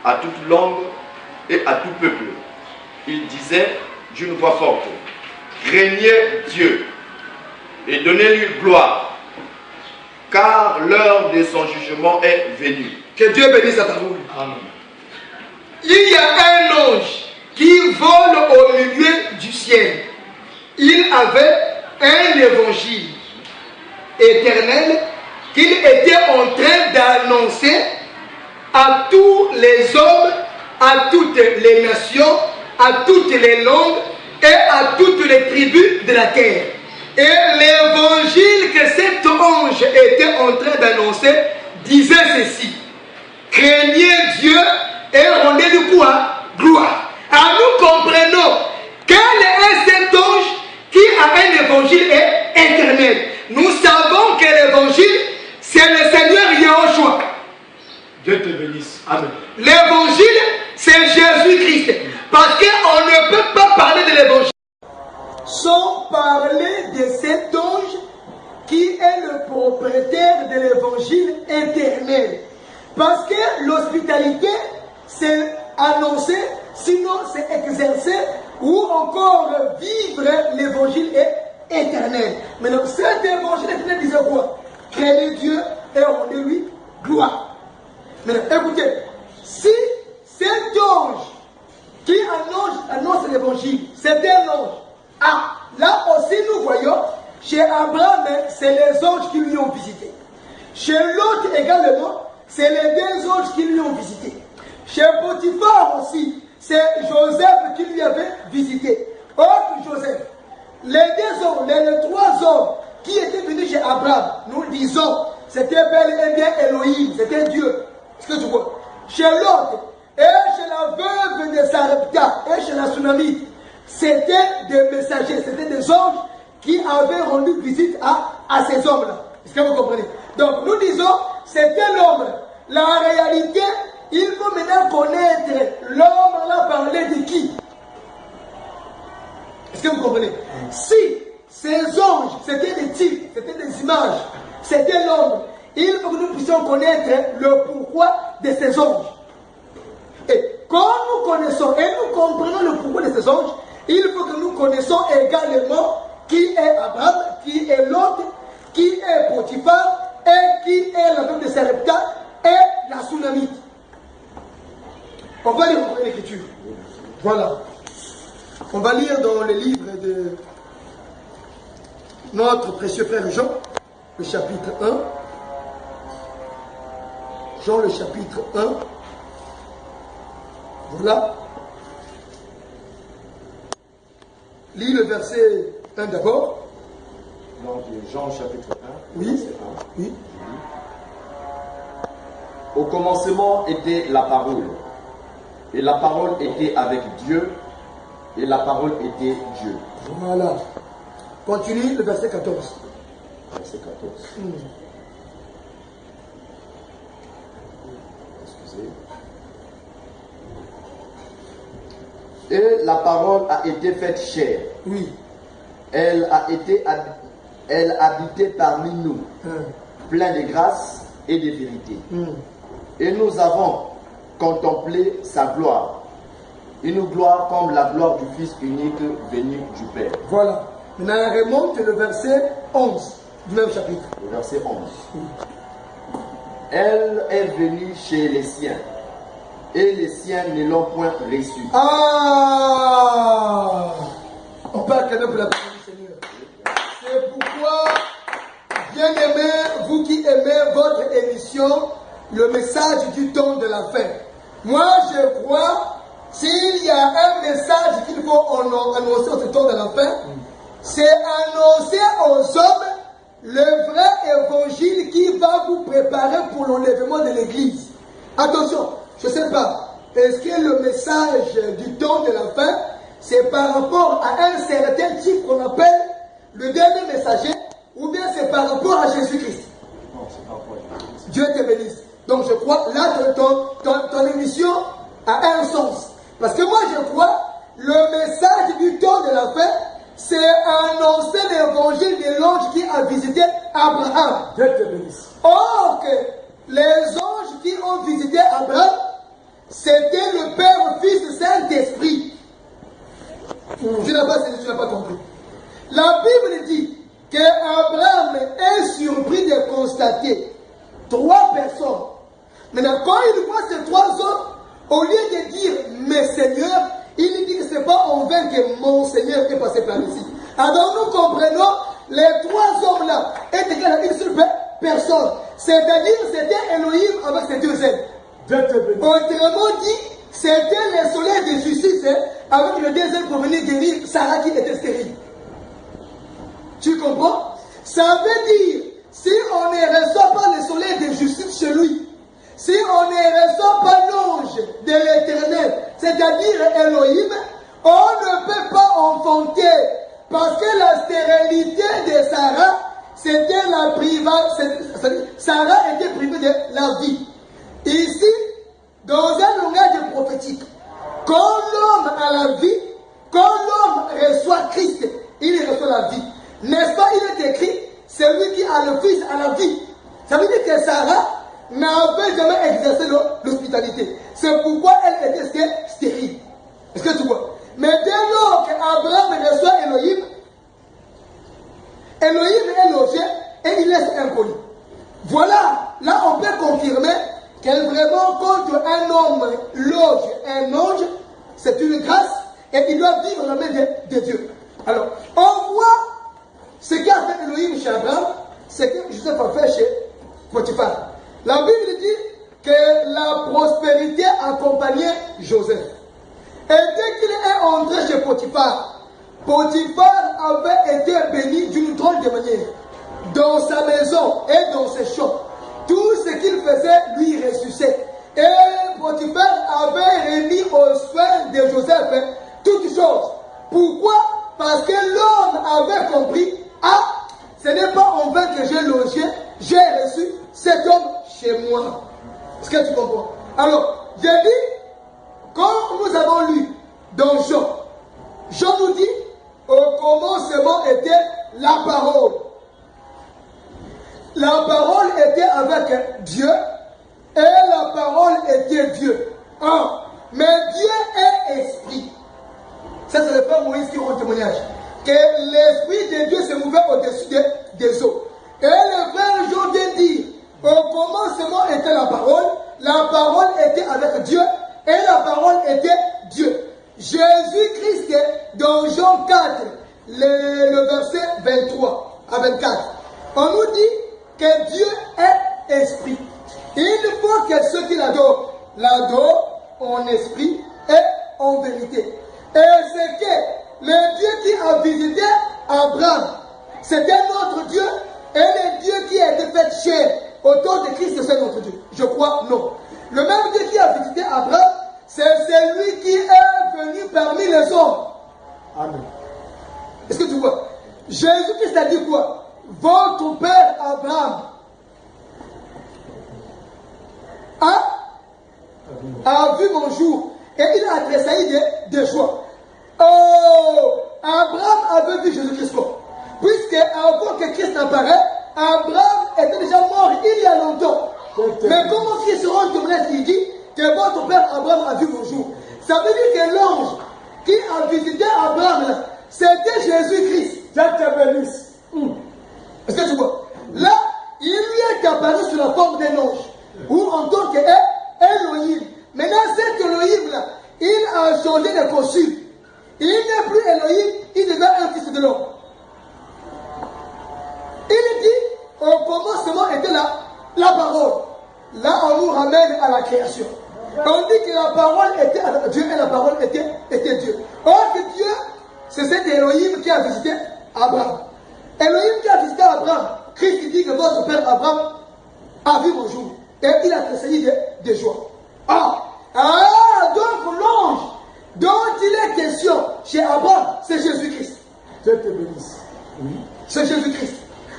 Speaker 4: à toute langue et à tout peuple. Il disait d'une voix forte: craignez Dieu et donnez-lui gloire, car l'heure de son jugement est venue.
Speaker 3: Que Dieu bénisse ta parole.
Speaker 1: Amen.
Speaker 3: Il y a un ange qui vole au milieu du ciel. Il avait un évangile éternel qu'il était en train d'annoncer à tous les hommes, à toutes les nations, à toutes les langues et à toutes les tribus de la terre. Et l'évangile que cet ange était en train d'annoncer disait ceci: craignez Dieu et rendez-lui quoi? Gloire. Alors nous comprenons quel est cet ange qui a un évangile éternel. Nous savons que l'évangile, c'est le Seigneur Yahushua.
Speaker 1: Dieu te bénisse. Amen.
Speaker 3: L'évangile, c'est Jésus-Christ. Parce qu'on ne peut pas parler de l'évangile sans parler de cet ange qui est le propriétaire de l'évangile éternel. Parce que l'hospitalité, c'est annoncer, sinon c'est exercer ou encore vivre l'évangile éternel. Maintenant, cet évangile éternel disait quoi? Craignez Dieu et rendez-lui gloire. Maintenant, écoutez, si cet ange qui annonce l'évangile, c'est un ange. Ah, là aussi nous voyons, chez Abraham, c'est les anges qui lui ont visité. Chez l'autre également, c'est les deux anges qui lui ont visité. Chez Potiphar aussi, c'est Joseph qui lui avait visité. Autre Joseph, les deux hommes, les trois hommes qui étaient venus chez Abraham, nous disons, c'était bel et bien Elohim, c'était Dieu. Est-ce que tu vois? Chez l'autre, et chez la veuve de Sarepta, et chez la Tsunamite, c'était des messagers, c'était des anges qui avaient rendu visite à ces hommes-là. Est-ce que vous comprenez? Donc nous disons, c'était l'homme. La réalité, il faut maintenant connaître l'homme là parlait de qui? Est-ce que vous comprenez? Si ces anges, c'était des types, c'était des images, c'était l'homme, il faut que nous puissions connaître le pourquoi de ces anges. Et quand nous connaissons et nous comprenons le pourquoi de ces anges, il faut que nous connaissons également qui est Abraham, qui est Lot, qui est Potiphar et qui est la veuve de Sarepta et la Tsunamite. On va lire encore l'écriture. Voilà. On va lire dans le livre notre précieux frère Jean, le chapitre 1. Jean, le chapitre 1. Voilà. Lis le verset 1 d'abord.
Speaker 5: Donc, Jean, chapitre 1.
Speaker 3: Oui.
Speaker 5: Verset 1.
Speaker 3: Oui.
Speaker 5: Au commencement était la parole, et la parole était avec Dieu, et la parole était Dieu.
Speaker 3: Voilà. Continue le verset 14.
Speaker 5: Verset 14. Excusez. Et la parole a été faite chair.
Speaker 3: Oui.
Speaker 5: Elle habitait parmi nous, plein de grâce et de vérité. Et nous avons contemplé sa gloire. Une gloire comme la gloire du Fils unique venu du Père.
Speaker 3: Voilà. Maintenant, on remonte le verset 11 du même chapitre.
Speaker 5: Le verset 11. Elle est venue chez les siens, et les siens ne l'ont point reçue.
Speaker 3: Ah! On peut acclamer pour la parole du Seigneur. C'est pourquoi, bien aimés, vous qui aimez votre émission, le message du temps de la fin. Moi, je crois, s'il y a un message qu'il faut annoncer au temps de la fin, c'est annoncer aux hommes le vrai évangile qui va vous préparer pour l'enlèvement de l'église. Attention, je ne sais pas, est-ce que le message du temps de la fin, c'est par rapport à un certain type qu'on appelle le dernier messager, ou bien c'est par rapport à Jésus-Christ?
Speaker 5: Non, c'est pas pour Jésus-Christ.
Speaker 3: Dieu te bénisse. Donc je crois, là, ton émission a un sens. Parce que moi, je crois, le message du temps de la fin, c'est annoncer l'évangile de l'ange qui a visité Abraham.
Speaker 1: Dieu te bénisse.
Speaker 3: Or, que les anges qui ont visité Abraham, c'était le Père, Fils, Saint-Esprit. Tu n'as pas compris. La Bible dit qu'Abraham est surpris de constater 3 personnes. Maintenant, quand il voit ces 3 hommes, au lieu de dire « mes seigneurs », il dit que ce n'est pas en vain que mon Seigneur est passé par ici. Alors nous comprenons, les 3 hommes-là étaient une seule personne. C'est-à-dire, c'était Elohim avec ses 2 ailes.
Speaker 1: Dieu te bénisse.
Speaker 3: Autrement dit, c'était le soleil de justice avec le 2 ailes pour venir guérir Sarah qui était stérile. Tu comprends? Ça veut dire, si on ne reçoit pas le soleil de justice chez lui, si on ne reçoit pas l'ange de l'éternel, c'est-à-dire Elohim, on ne peut pas enfanter. Parce que la stérilité de Sarah, c'était la privation. Sarah était privée de la vie. Ici, dans un langage prophétique, quand l'homme a la vie, quand l'homme reçoit Christ, il reçoit la vie. N'est-ce pas, il est écrit, celui qui a le Fils a la vie. Ça veut dire que Sarah n'avait jamais exercé l'hospitalité. C'est pourquoi elle était stérile. Est-ce que tu vois? Mais dès lors qu'Abraham reçoit Elohim, Elohim est logé et il laisse impoli. Voilà, là on peut confirmer que vraiment quand un homme loge un ange, c'est une grâce et il doit vivre la main de Dieu. Alors, on voit ce qu'a fait Elohim chez Abraham, c'est que Joseph a fait chez Potiphar. La Bible dit que la prospérité accompagnait Joseph. Et dès qu'il est entré chez Potiphar, Potiphar avait été béni d'une drôle de manière. Dans sa maison et dans ses champs, tout ce qu'il faisait lui ressuscitait. Et Potiphar avait remis aux soins de Joseph toutes choses. Pourquoi? Parce que l'homme avait compris, ah, ce n'est pas en vain que j'ai logé, j'ai reçu cet homme chez moi. Est-ce que tu comprends? Alors, j'ai dit, quand nous avons lu dans Jean, Jean nous dit, au commencement était la parole. La parole était avec Dieu et la parole était Dieu. Mais Dieu est esprit. Ça, c'est le frère Moïse qui rend témoignage. Que l'esprit de Dieu se mouvait au-dessus des eaux. Et le frère Jean vient dire, au commencement était la parole était avec Dieu et la parole était Dieu. Jésus-Christ, dans Jean 4, le verset 23 à 24. On nous dit que Dieu est esprit. Il faut que ceux qui l'adorent, en esprit et en vérité. Et c'est que le Dieu qui a visité Abraham, c'est un autre Dieu, et le Dieu qui a été fait chair autour de Christ, c'est notre Dieu. Je crois non. Le même Dieu qui a visité Abraham, c'est celui qui est venu parmi les hommes. Amen. Est-ce que tu vois? Jésus-Christ a dit quoi? Votre père Abraham a vu mon jour et il a tressailli de joie. Oh, Abraham avait vu Jésus-Christ. Puisque avant que Christ apparaisse, Abraham était déjà mort il y a longtemps. Mais comment Christ rend témoignage, il dit que votre père Abraham a vu mon jour? Ça veut dire que l'ange qui a visité Abraham, c'était Jésus-Christ. Est-ce que tu vois? Là, il lui est apparu sous la forme d'un ange, ou en tant qu'Elohim. Maintenant, cet Elohim-là, il a changé de costume. Il n'est plus Elohim, il devient un fils de l'homme. Il dit, au commencement était la parole. Là, on nous ramène à la création. On dit que la parole était Dieu et la parole était Dieu. Or que Dieu, c'est cet Elohim qui a visité Abraham. Elohim qui a visité Abraham, Christ dit que votre père Abraham a vu mon jour. Et il a tressailli de joie. Donc l'ange dont il est question chez Abraham, c'est Jésus-Christ. Dieu te bénisse. Oui. C'est Jésus-Christ.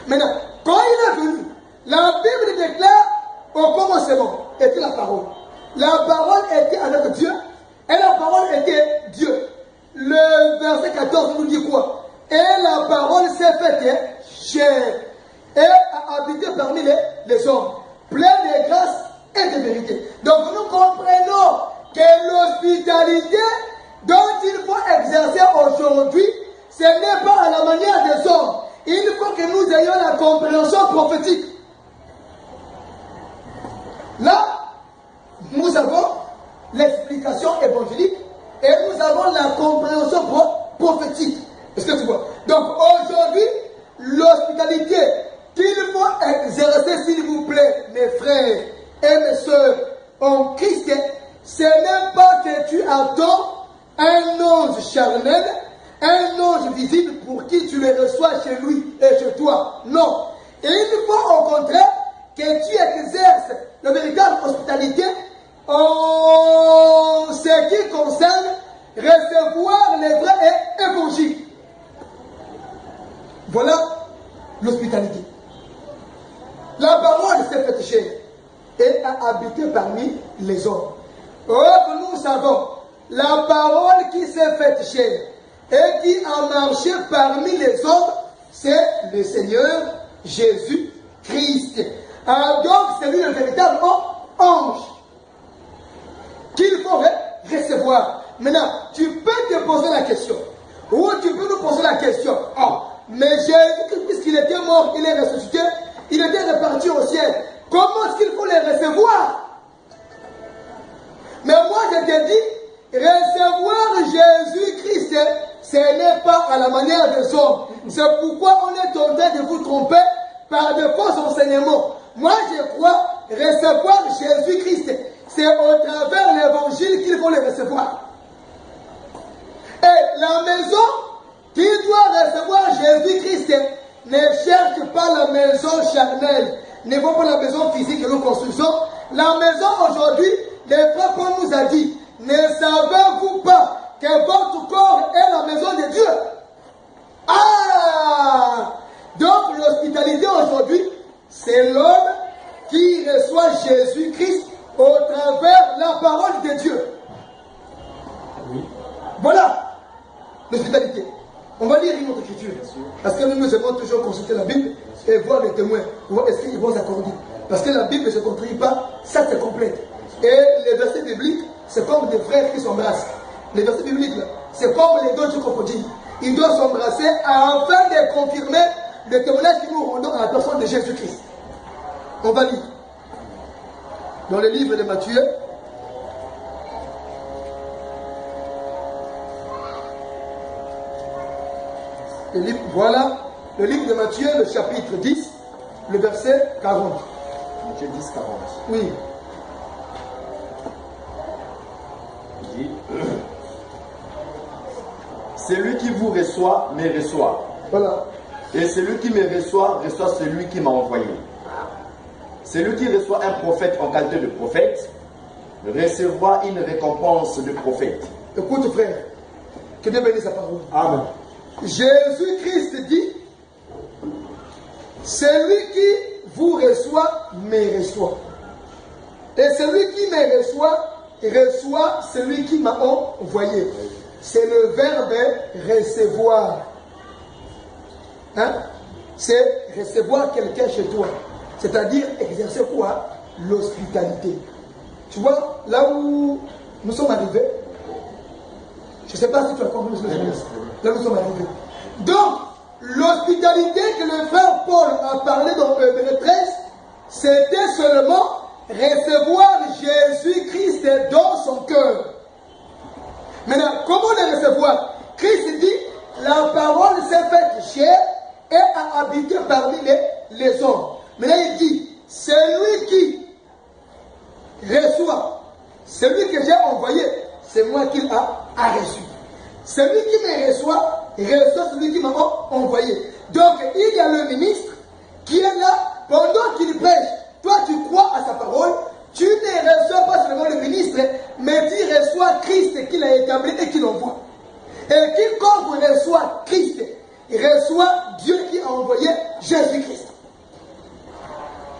Speaker 3: Maintenant, quand il est venu, la Bible déclare au commencement était la parole. La parole était avec Dieu et la parole était Dieu. Le verset 14 nous dit quoi? Et la parole s'est faite chair et a habité parmi les hommes, plein de grâce et de vérité. Donc nous comprenons que l'hospitalité dont il faut exercer aujourd'hui, ce n'est pas à la manière des hommes. Il faut que nous ayons la compréhension prophétique. Là, nous avons l'explication évangélique et nous avons la compréhension prophétique. Est-ce que tu vois? Donc aujourd'hui, l'hospitalité qu'il faut exercer, s'il vous plaît, mes frères et mes soeurs, en Christ, ce n'est pas que tu attends un ange charnel, un ange visible pour qui tu le reçois chez lui et chez toi. Non. Et il faut au contraire que tu exerces la véritable hospitalité en ce qui concerne recevoir les vrais évangiles. Voilà l'hospitalité. La parole s'est faite chair et a habité parmi les hommes. Or, nous savons, la parole qui s'est faite chair et qui a marché parmi les hommes, c'est le Seigneur Jésus-Christ. Donc, c'est lui le véritable ange qu'il faut recevoir. Maintenant, tu peux te poser la question, ou tu peux nous poser la question. Mais Jésus, puisqu'il était mort, il est ressuscité, il était reparti au ciel. Comment est-ce qu'il faut les recevoir? Mais moi, je te dis, recevoir Jésus-Christ, ce n'est pas à la manière des hommes. C'est pourquoi on est en train de vous tromper par de faux enseignements. Moi, je crois recevoir Jésus-Christ. C'est au travers de l'évangile qu'il faut le recevoir. Et la maison qui doit recevoir Jésus-Christ ne cherche pas la maison charnelle, ne voit pas la maison physique que nous construisons. La maison aujourd'hui, le frère Paul nous a dit, ne savez-vous pas que votre corps est la maison de Dieu? Donc l'hospitalité aujourd'hui, c'est l'homme qui reçoit Jésus-Christ au travers de la parole de Dieu. Oui. Voilà l'hospitalité. On va lire une autre écriture. Parce que nous aimons toujours consulter la Bible et voir les témoins. Est-ce qu'ils vont s'accorder? Parce que la Bible ne se contredit pas, ça c'est complète. Et les versets bibliques, c'est comme des frères qui s'embrassent. Les versets bibliques, c'est comme les deux crocodiles. Ils doivent s'embrasser afin de confirmer le témoignage que nous rendons à la personne de Jésus-Christ. On va lire. Dans le livre de Matthieu, voilà Le livre de Matthieu, le chapitre 10, le verset 40.
Speaker 5: Matthieu 10, 40.
Speaker 3: Oui.
Speaker 5: Il dit, celui qui vous reçoit, me reçoit.
Speaker 3: Voilà.
Speaker 5: Et celui qui me reçoit, reçoit celui qui m'a envoyé. Celui qui reçoit un prophète en qualité de prophète, recevra une récompense de prophète.
Speaker 3: Écoute frère, que Dieu bénisse sa parole.
Speaker 5: Amen.
Speaker 3: Jésus-Christ dit, celui qui vous reçoit, me reçoit. Et celui qui me reçoit, reçoit celui qui m'a envoyé. C'est le verbe recevoir. Hein? C'est recevoir quelqu'un chez toi. C'est-à-dire exercer quoi? L'hospitalité. Tu vois, là où nous sommes arrivés, je ne sais pas si tu as compris ce que je veux dire. Là où nous sommes arrivés. Donc, l'hospitalité que le frère Paul a parlé dans Hébreux 13, c'était seulement recevoir Jésus-Christ dans son cœur. Maintenant, comment le recevoir? Christ dit, la parole s'est faite chair et a habité parmi les hommes. Maintenant, il dit, celui qui reçoit, celui que j'ai envoyé, c'est moi qui a reçu. Celui qui me reçoit celui qui m'a envoyé. Donc, il y a le ministre qui est là pendant qu'il prêche. Toi, tu crois à sa parole. Tu ne reçois pas seulement le ministre, mais tu reçois Christ qu'il a établi et qu'il envoie. Et quiconque reçoit Christ, il reçoit Dieu qui a envoyé Jésus-Christ.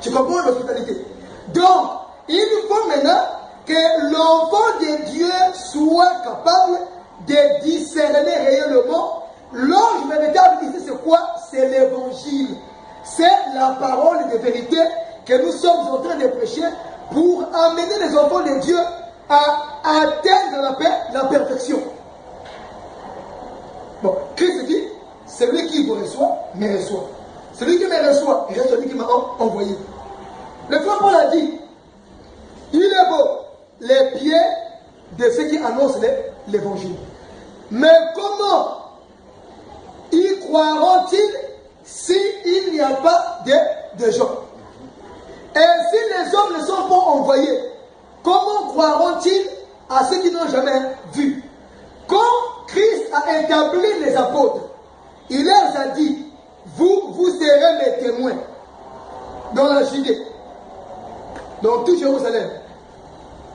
Speaker 3: Tu comprends l'hospitalité? Donc, il faut maintenant que l'enfant de Dieu soit capable de discerner réellement. L'ange véritable ici, c'est quoi? C'est l'évangile. C'est la parole de vérité que nous sommes en train de prêcher pour amener les enfants de Dieu à atteindre la perfection. Bon, Christ dit, celui qui vous reçoit, me reçoit. Celui qui me reçoit, il reste celui qui m'a envoyé. Le frère Paul a dit, il est beau les pieds de ceux qui annoncent l'évangile. Mais comment y croiront-ils s'il n'y a pas de gens? Et si les hommes ne sont pas envoyés, comment croiront-ils à ceux qui n'ont jamais vu? Quand Christ a établi les apôtres, il leur a dit, vous serez mes témoins dans la Judée, dans tout Jérusalem,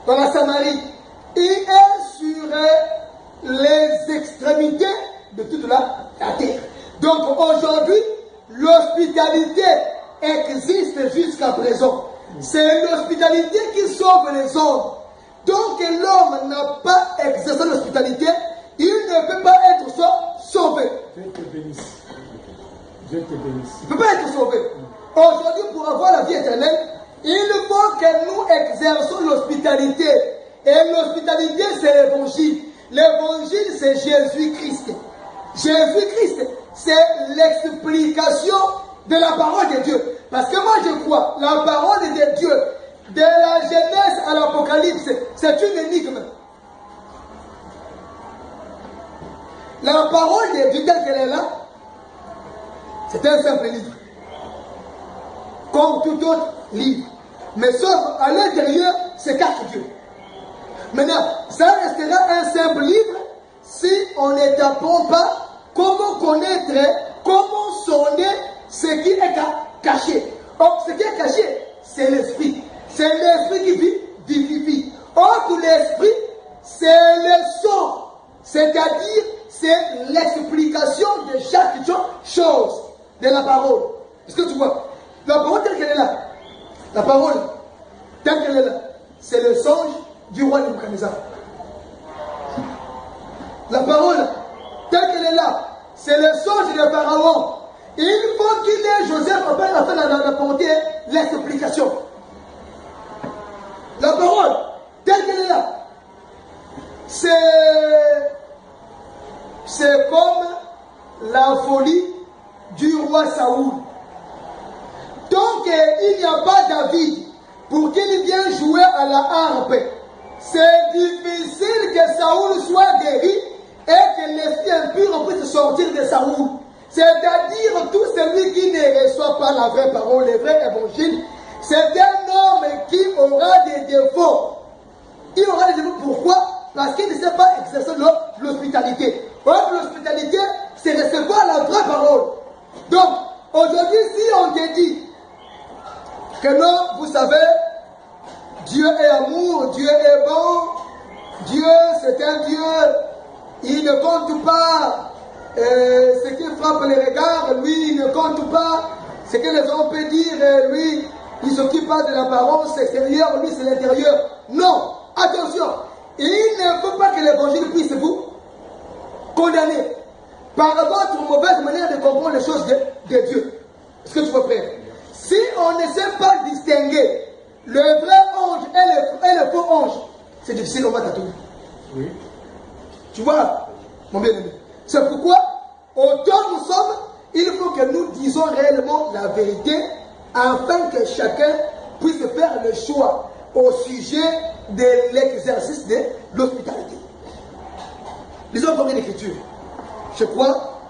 Speaker 3: dans la Samarie, et sur les extrémités de toute la terre. Donc aujourd'hui, l'hospitalité existe jusqu'à présent. C'est l'hospitalité qui sauve les hommes. Donc l'homme n'a pas exercé l'hospitalité, il ne peut pas être sauvé.
Speaker 1: Dieu te bénisse. Dieu te bénisse.
Speaker 3: Il ne peut pas être sauvé. Aujourd'hui, pour avoir la vie éternelle, il faut que nous exerçons l'hospitalité. Et l'hospitalité, c'est l'évangile. L'évangile, c'est Jésus-Christ. Jésus-Christ, c'est l'explication de la parole de Dieu. Parce que moi, je crois, la parole de Dieu, de la Genèse à l'Apocalypse, c'est une énigme. La parole de Dieu, telle qu'elle est là, c'est un simple livre. Comme tout autre livre. Mais sauf à l'intérieur, c'est quatre Dieu. Maintenant, ça restera un simple livre si on n'apprend pas comment connaître, comment sonder ce qui est caché. Or, ce qui est caché, c'est l'esprit. C'est l'esprit qui vivifie. Or, tout l'esprit, c'est le son. C'est-à-dire, c'est l'explication de chaque chose de la parole. Est-ce que tu vois? La parole telle qu'elle est là, la parole telle qu'elle est là, c'est le songe du roi Nebuchadnezzar. La parole telle qu'elle est là, c'est le songe de Pharaon. Il faut qu'il ait Joseph afin d'apporter l'explication. La parole telle qu'elle est là, c'est comme la folie du roi Saoul. Donc il n'y a pas David pour qu'il vienne jouer à la harpe. C'est difficile que Saoul soit guéri et que l'esprit impur puisse sortir de Saoul. C'est-à-dire tout celui qui ne reçoit pas la vraie parole, le vrai évangile, c'est un homme qui aura des défauts. Il aura des défauts. Pourquoi? Parce qu'il ne sait pas exercer l'hospitalité. Or, l'hospitalité, c'est recevoir la vraie parole. Donc, aujourd'hui, si on te dit que non, vous savez, Dieu est amour, Dieu est bon, Dieu c'est un Dieu, il ne compte pas ce qui frappe les regards, lui il ne compte pas ce que les hommes peuvent dire, lui il ne s'occupe pas de l'apparence extérieure, lui c'est l'intérieur. Non, attention, il ne faut pas que l'évangile puisse vous condamner par votre mauvaise manière de comprendre les choses de Dieu. Est-ce que tu vois, frère? Si on ne sait pas distinguer le vrai ange et le faux ange, c'est difficile, on va t'attendre.
Speaker 1: Oui.
Speaker 3: Tu vois, mon bien-aimé. C'est pourquoi, autant nous sommes, il faut que nous disons réellement la vérité afin que chacun puisse faire le choix au sujet de l'exercice de l'hospitalité. Lisons combien d'écritures. Je crois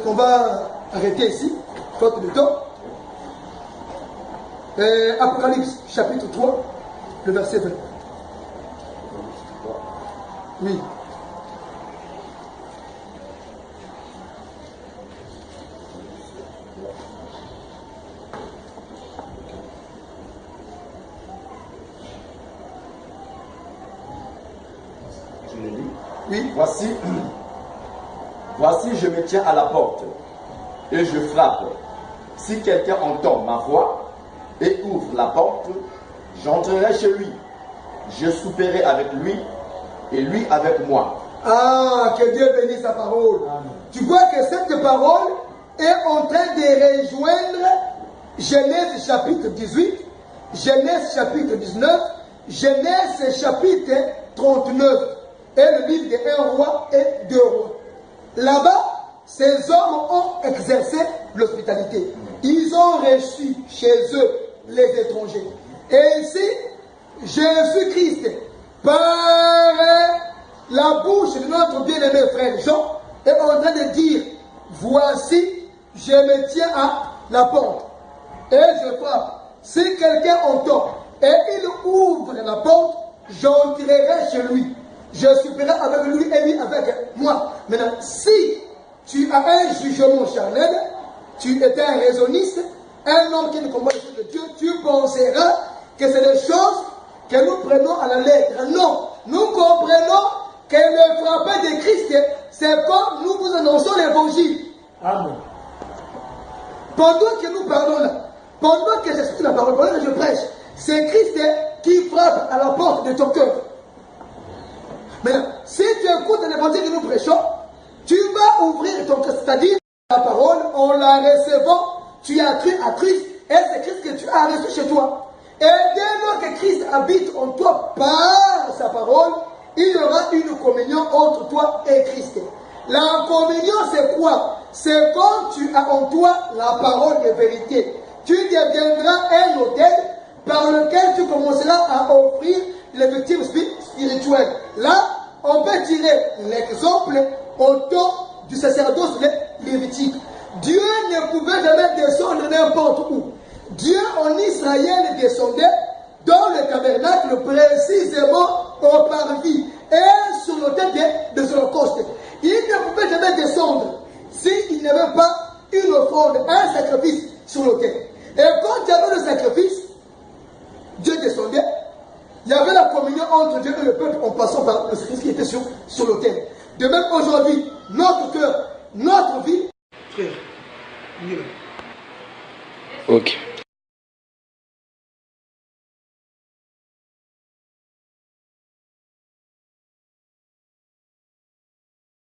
Speaker 3: qu'on va arrêter ici, faute de temps. Apocalypse, chapitre 3, le verset 20. Oui.
Speaker 5: Je le lis.
Speaker 3: Oui.
Speaker 5: Voici, je me tiens à la porte et je frappe. Si quelqu'un entend ma voix et ouvre la porte, j'entrerai chez lui. Je souperai avec lui et lui avec moi.
Speaker 3: Ah, que Dieu bénisse sa parole. Amen. Tu vois que cette parole est en train de rejoindre Genèse chapitre 18, Genèse chapitre 19, Genèse chapitre 39 et le livre de 1 roi et 2 rois. Là-bas, ces hommes ont exercé l'hospitalité. Ils ont reçu chez eux les étrangers. Et ici, Jésus-Christ, par la bouche de notre bien-aimé frère Jean, est en train de dire, voici, je me tiens à la porte et je frappe. Si quelqu'un entend et il ouvre la porte, j'entrerai chez lui. Je souperai avec lui et lui avec moi. Maintenant, si tu as un jugement charnel, tu es un raisonniste, un homme qui ne comprend pas les choses de Dieu, tu penseras que c'est des choses que nous prenons à la lettre. Non, nous comprenons que le frapper de Christ, c'est comme nous vous annonçons l'évangile.
Speaker 1: Amen.
Speaker 3: Pendant que nous parlons là, pendant que j'explique la parole, pendant que je prêche, c'est Christ qui frappe à la porte de ton cœur. Maintenant, si tu écoutes l'évangile que nous prêchons, tu vas ouvrir ton cœur, c'est-à-dire la parole, en la recevant, tu as cru à Christ, et c'est Christ que tu as reçu chez toi. Et dès lors que Christ habite en toi par sa parole, il y aura une communion entre toi et Christ. La communion, c'est quoi? C'est quand tu as en toi la parole de vérité. Tu deviendras un autel par lequel tu commenceras à offrir les victimes spirituelles. Là, on peut tirer l'exemple au temps du sacerdoce lévitique. Dieu ne pouvait jamais descendre n'importe où. Dieu en Israël descendait dans le tabernacle précisément au parvis et sur l'autel des holocaustes. Il ne pouvait jamais descendre s'il n'y avait pas une offrande, un sacrifice sur l'autel. Et quand il y avait le sacrifice, Dieu descendait. Il y avait la communion entre Dieu et le peuple en passant par le sacrifice qui était sur l'autel. De même aujourd'hui, notre cœur, notre vie, frère, mieux.
Speaker 2: Ok.